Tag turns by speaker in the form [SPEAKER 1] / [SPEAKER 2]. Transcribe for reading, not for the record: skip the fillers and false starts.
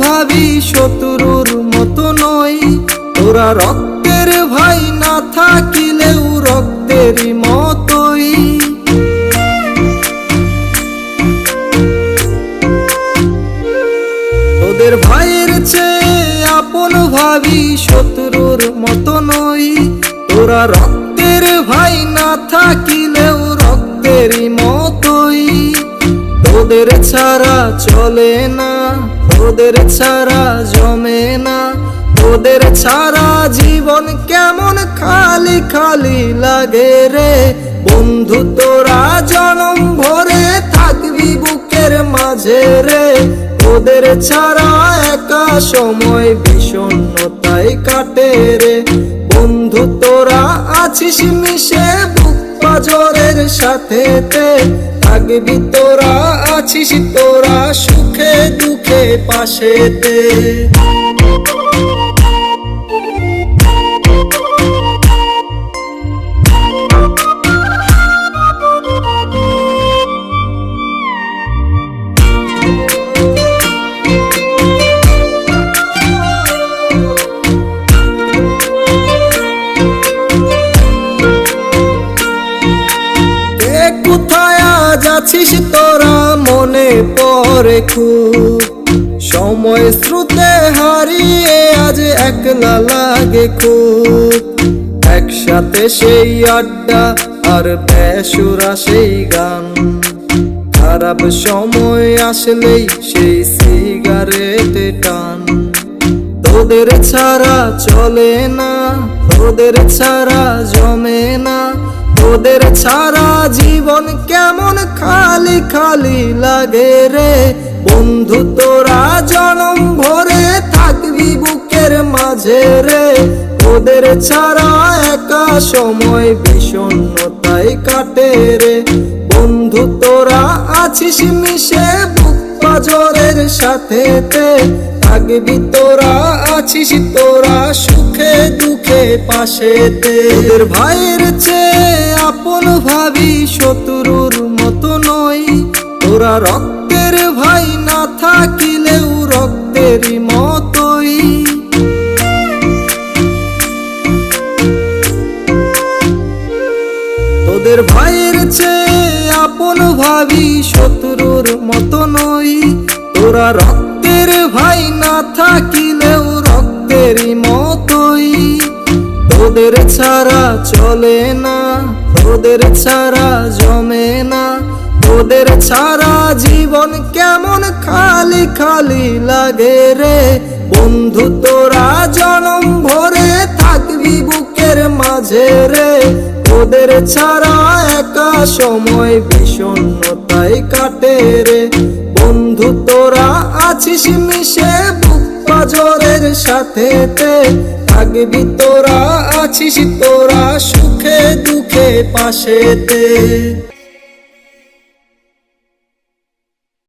[SPEAKER 1] ভাবি শত্রুর মতো নই। তোরা রক্তের ভাই না থাকিলেও রক্তেরই মতোই। তোদের ভাইয়ের চেয়ে আপন ভাবি শত্রুর মতো নই। তোরা রক্তের ভাই না থাকিলেও রক্তেরই মতোই। তোদের ছাড়া চলে না, তোদের ছাড়া জমে না, তোদের ছাড়া জীবন কেমন খালি খালি লাগে রে। বন্ধু তোরা জনম ভরে থাকবি বুকের মাঝে রে। তোদের ছাড়া একা সময় বিষণ্ণতায় কাটে রে। বন্ধু তোরা আছিস মিশে বুক পাজরের সাথেতে। থাকবি তোরা আছিস তোরা সুখে দুঃখে পাশেতে। কোথায় আজ আছিস তোরা মনে পড়ে খুব। সময় স্রোতে হারিয়ে আজ একলা লাগে খুব। একসাথে সেই আড্ডা আর বেসুরা সেই গান। খারাপ সময় আসলেই সেই সিগারেটে টান। তোদের ছাড়া চলে না, তোদের ছাড়া জমে না, তোদের ছাড়া জীবন কেমন খালি খালি লাগে রে। বন্ধু তোরা জনম ভরে থাকবি বুকের মাঝে রে। তোদের ছাড়া একা সময় বিষণ্ণতায় কাটে রে। বন্ধু তোরা আছিস মিশে বুক পাজরের সাথেতে। থাকবি তোরা আছিস তোরা সুখে দুঃখে পাশেতে। তোদের ভাইয়ের চেয়ে আপন ভাবি শত্রুর মতো নই। তোরা রক্তের ভাই না থাকিলেও রক্তেরই মতোই। তোদের ভাইয়ের চেয়ে আপন ভাবি শত্রুর মতো নই। তোরা রক্তের ভাই না থাকিলেও রক্তেরই মতোই। তোদের ছাড়া চলে না, তোদের ছাড়া জমে না, তোদের ছাড়া জীবন কেমন খালি খালি লাগে রে। বন্ধু তোরা জনম ভরে থাকবি বুকের মাঝে রে। তোদের ছাড়া একা সময় বিষণ্ণতায় কাটে রে। বন্ধু তোরা আছিস মিশে বুক পাজরের সাথেতে। থাকবি তোরা আছিস তোরা সুখে দুঃখে পাশেতে।